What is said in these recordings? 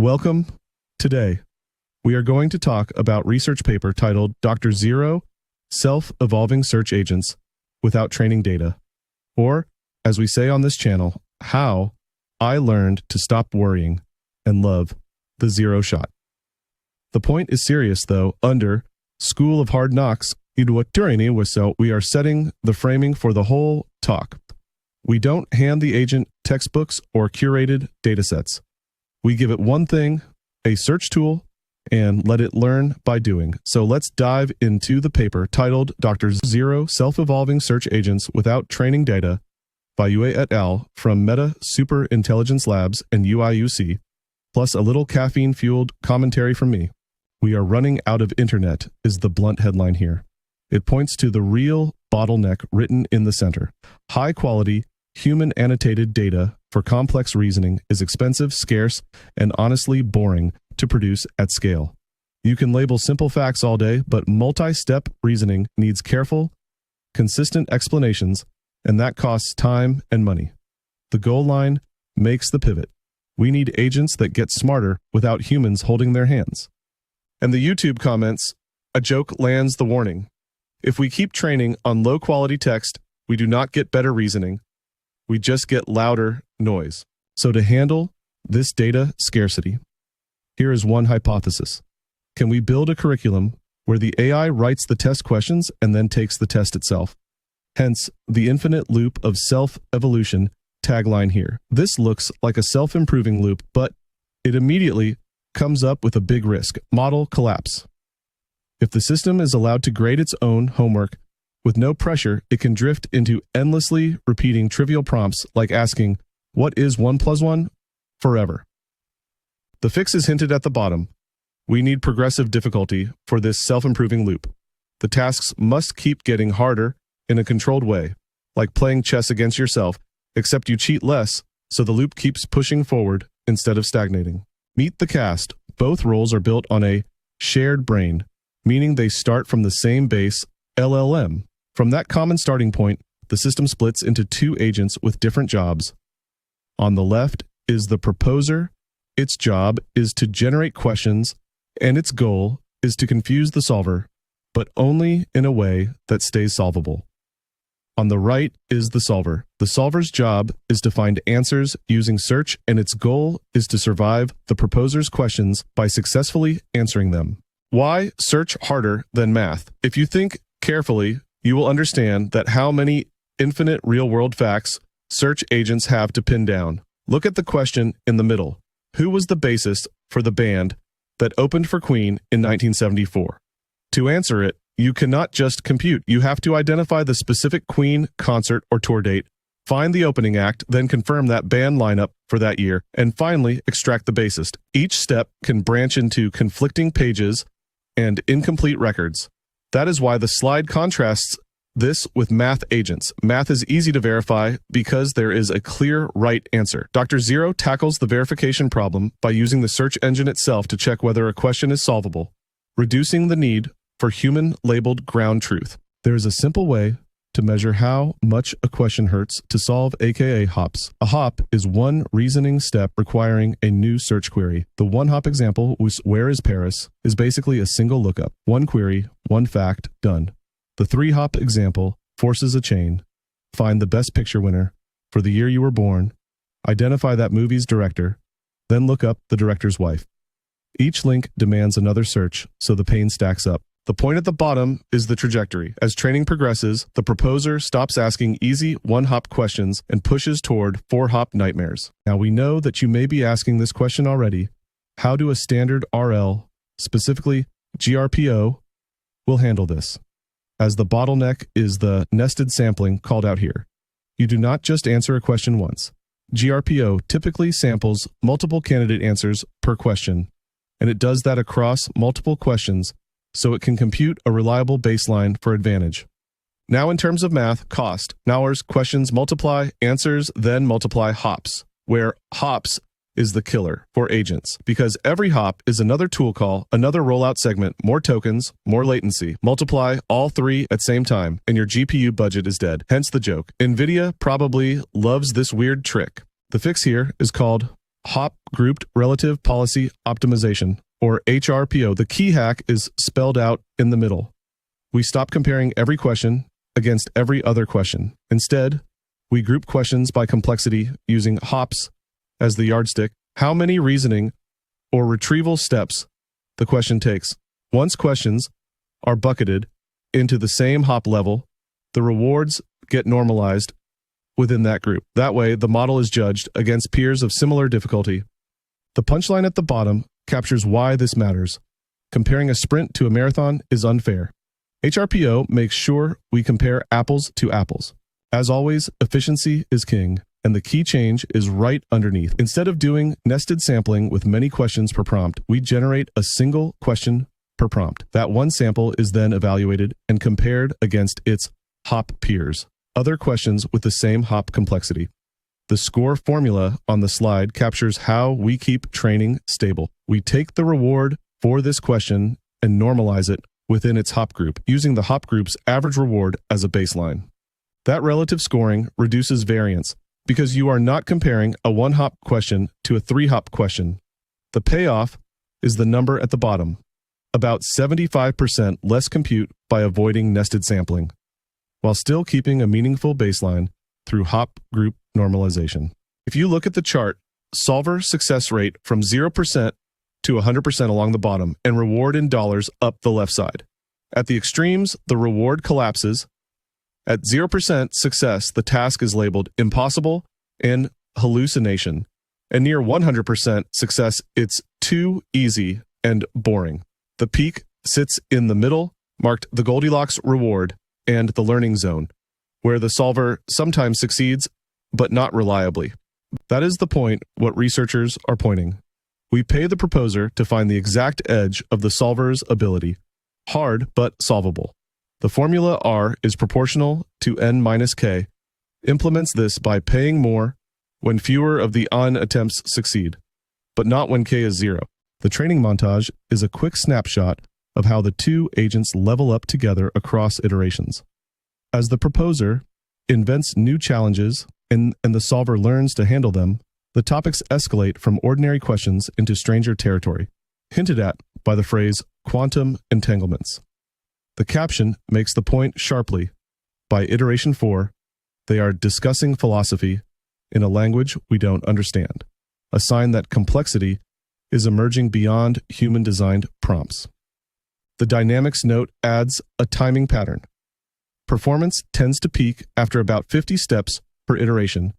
Welcome. Today, we are going to talk about research paper titled Dr. Zero Self-Evolving Search Agents Without Training Data, or, as we say on this channel, how I learned to stop worrying and love the zero shot. The point is serious, though. Under School of Hard Knocks, we are setting the framing for the whole talk. We don't hand the agent textbooks or curated datasets. We give it one thing, a search tool, and let it learn by doing. So let's dive into the paper titled Dr. Zero Self-Evolving Search Agents Without Training Data by Yue et al. From Meta Superintelligence Labs and UIUC, plus a little caffeine-fueled commentary from me. We are running out of internet is the blunt headline here. It points to the real bottleneck written in the center. High-quality, human-annotated data for complex reasoning is expensive, scarce, and honestly boring to produce at scale. You can label simple facts all day, but multi-step reasoning needs careful, consistent explanations, and that costs time and money. The goal line makes the pivot. We need agents that get smarter without humans holding their hands. And the YouTube comments, a joke lands the warning. If we keep training on low-quality text, we do not get better reasoning. We just get louder noise. So to handle this data scarcity, here is one hypothesis. Can we build a curriculum where the AI writes the test questions and then takes the test itself? Hence, the infinite loop of self-evolution tagline here. This looks like a self-improving loop, but it immediately comes up with a big risk: model collapse. If the system is allowed to grade its own homework with no pressure, it can drift into endlessly repeating trivial prompts like asking, "What is 1 + 1?" forever. The fix is hinted at the bottom. We need progressive difficulty for this self-improving loop. The tasks must keep getting harder in a controlled way, like playing chess against yourself, except you cheat less, so the loop keeps pushing forward instead of stagnating. Meet the cast. Both roles are built on a shared brain, meaning they start from the same base LLM. From that common starting point, the system splits into two agents with different jobs. On the left is the proposer. Its job is to generate questions, and its goal is to confuse the solver, but only in a way that stays solvable. On the right is the solver. The solver's job is to find answers using search, and its goal is to survive the proposer's questions by successfully answering them. Why search harder than math? If you think carefully, you will understand that how many infinite real-world facts search agents have to pin down. Look at the question in the middle. Who was the bassist for the band that opened for Queen in 1974? To answer it, you cannot just compute. You have to identify the specific Queen concert or tour date, find the opening act, then confirm that band lineup for that year, and finally extract the bassist. Each step can branch into conflicting pages and incomplete records. That is why the slide contrasts this with math agents. Math is easy to verify because there is a clear right answer. Dr. Zero tackles the verification problem by using the search engine itself to check whether a question is solvable, reducing the need for human-labeled ground truth. There is a simple way to measure how much a question hurts to solve, aka hops. A hop is one reasoning step requiring a new search query. The one-hop example, where is Paris, is basically a single lookup. One query, one fact, done. The three-hop example forces a chain. Find the best picture winner for the year you were born, identify that movie's director, then look up the director's wife. Each link demands another search, so the pain stacks up. The point at the bottom is the trajectory. As training progresses, the proposer stops asking easy one-hop questions and pushes toward four-hop nightmares. Now we know that you may be asking this question already. How do a standard RL, specifically GRPO, will handle this? As the bottleneck is the nested sampling called out here. You do not just answer a question once. GRPO typically samples multiple candidate answers per question, and it does that across multiple questions so it can compute a reliable baseline for advantage. Now in terms of math, cost. Hours, questions multiply, answers then multiply hops, where hops is the killer for agents, because every hop is another tool call, another rollout segment, more tokens, more latency. Multiply all three at same time, and your GPU budget is dead. Hence the joke. NVIDIA probably loves this weird trick. The fix here is called hop grouped relative policy optimization, or HRPO. The key hack is spelled out in the middle. We stop comparing every question against every other question. Instead, we group questions by complexity using hops as the yardstick. How many reasoning or retrieval steps the question takes. Once questions are bucketed into the same hop level, the rewards get normalized within that group. That way, the model is judged against peers of similar difficulty. The punchline at the bottom captures why this matters. Comparing a sprint to a marathon is unfair. HRPO makes sure we compare apples to apples. As always, efficiency is king, and the key change is right underneath. Instead of doing nested sampling with many questions per prompt, we generate a single question per prompt. That one sample is then evaluated and compared against its hop peers, other questions with the same hop complexity. The score formula on the slide captures how we keep training stable. We take the reward for this question and normalize it within its hop group, using the hop group's average reward as a baseline. That relative scoring reduces variance because you are not comparing a one-hop question to a three-hop question. The payoff is the number at the bottom, about 75% less compute by avoiding nested sampling, while still keeping a meaningful baseline through hop group normalization. If you look at the chart, solver success rate from 0% to 100% along the bottom, and reward in dollars up the left side. At the extremes, the reward collapses. At 0% success, the task is labeled impossible and hallucination. And near 100% success, it's too easy and boring. The peak sits in the middle, marked the Goldilocks reward and the learning zone, where the solver sometimes succeeds, but not reliably. That is the point what researchers are pointing. We pay the proposer to find the exact edge of the solver's ability. Hard, but solvable. The formula R is proportional to n minus k, implements this by paying more when fewer of the on attempts succeed, but not when k is 0. The training montage is a quick snapshot of how the two agents level up together across iterations. As the proposer invents new challenges and the solver learns to handle them, the topics escalate from ordinary questions into stranger territory, hinted at by the phrase quantum entanglements. The caption makes the point sharply. By iteration 4, they are discussing philosophy in a language we don't understand, a sign that complexity is emerging beyond human-designed prompts. The dynamics note adds a timing pattern. Performance tends to peak after about 50 steps per iteration.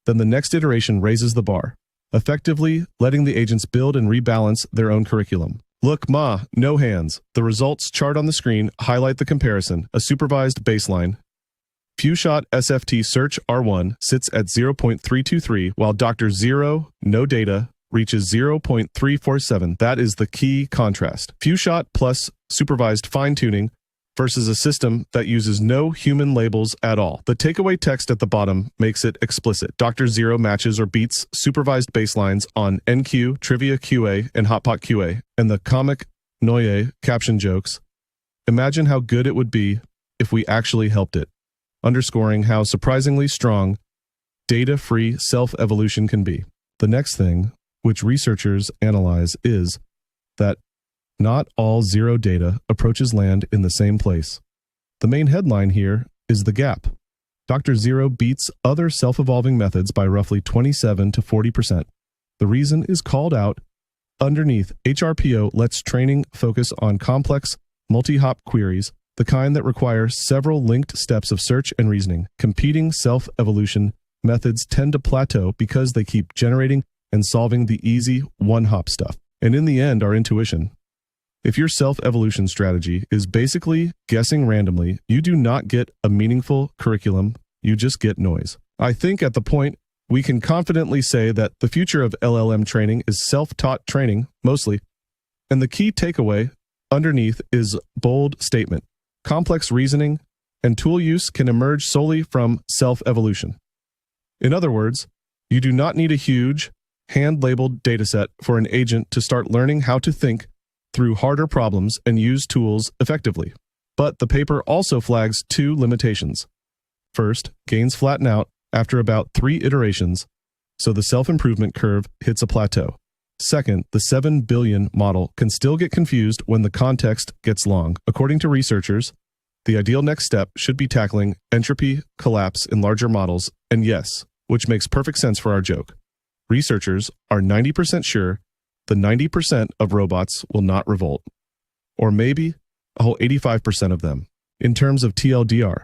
Then the next iteration raises the bar, effectively letting the agents build and rebalance their own curriculum. Look, no hands. The results chart on the screen highlight the comparison, a supervised baseline. Few-shot SFT search R1 sits at 0.323, while Dr. Zero, no data, reaches 0.347. That is the key contrast. Few-shot plus supervised fine-tuning versus a system that uses no human labels at all. The takeaway text at the bottom makes it explicit. Dr. Zero matches or beats supervised baselines on NQ, Trivia QA, and Hotpot QA, and the comic Noye caption jokes. Imagine how good it would be if we actually helped it, underscoring how surprisingly strong data-free self-evolution can be. The next thing, which researchers analyze, is that not all zero data approaches land in the same place. The main headline here is the gap. Dr. Zero beats other self-evolving methods by roughly 27 to 40%. The reason is called out underneath. HRPO lets training focus on complex, multi-hop queries, the kind that require several linked steps of search and reasoning. Competing self-evolution methods tend to plateau because they keep generating and solving the easy one-hop stuff. And in the end, our intuition. If your self-evolution strategy is basically guessing randomly, you do not get a meaningful curriculum, you just get noise. I think at the point, we can confidently say that the future of LLM training is self-taught training, mostly. And the key takeaway underneath is bold statement. Complex reasoning and tool use can emerge solely from self-evolution. In other words, you do not need a huge, hand-labeled dataset for an agent to start learning how to think through harder problems and use tools effectively. But the paper also flags two limitations. First, gains flatten out after about 3 iterations, so the self-improvement curve hits a plateau. Second, the 7 billion model can still get confused when the context gets long. According to researchers, the ideal next step should be tackling entropy collapse in larger models, and yes, which makes perfect sense for our joke. Researchers are 90% sure the 90% of robots will not revolt, or maybe a whole 85% of them. In terms of TLDR,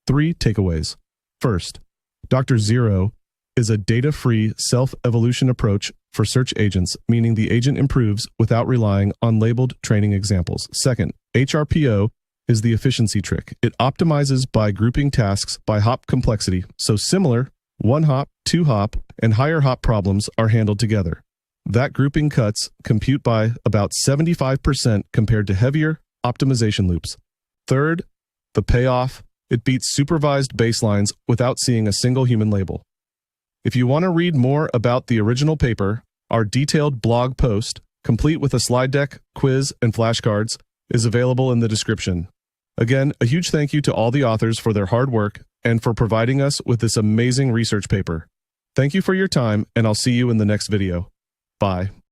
3 takeaways. First, Dr. Zero is a data-free self-evolution approach for search agents, meaning the agent improves without relying on labeled training examples. Second, HRPO is the efficiency trick. It optimizes by grouping tasks by hop complexity, so similar 1-hop, 2-hop, and higher hop problems are handled together. That grouping cuts compute by about 75% compared to heavier optimization loops. Third, the payoff, it beats supervised baselines without seeing a single human label. If you want to read more about the original paper, our detailed blog post, complete with a slide deck, quiz, and flashcards, is available in the description. Again, a huge thank you to all the authors for their hard work and for providing us with this amazing research paper. Thank you for your time, and I'll see you in the next video. Bye.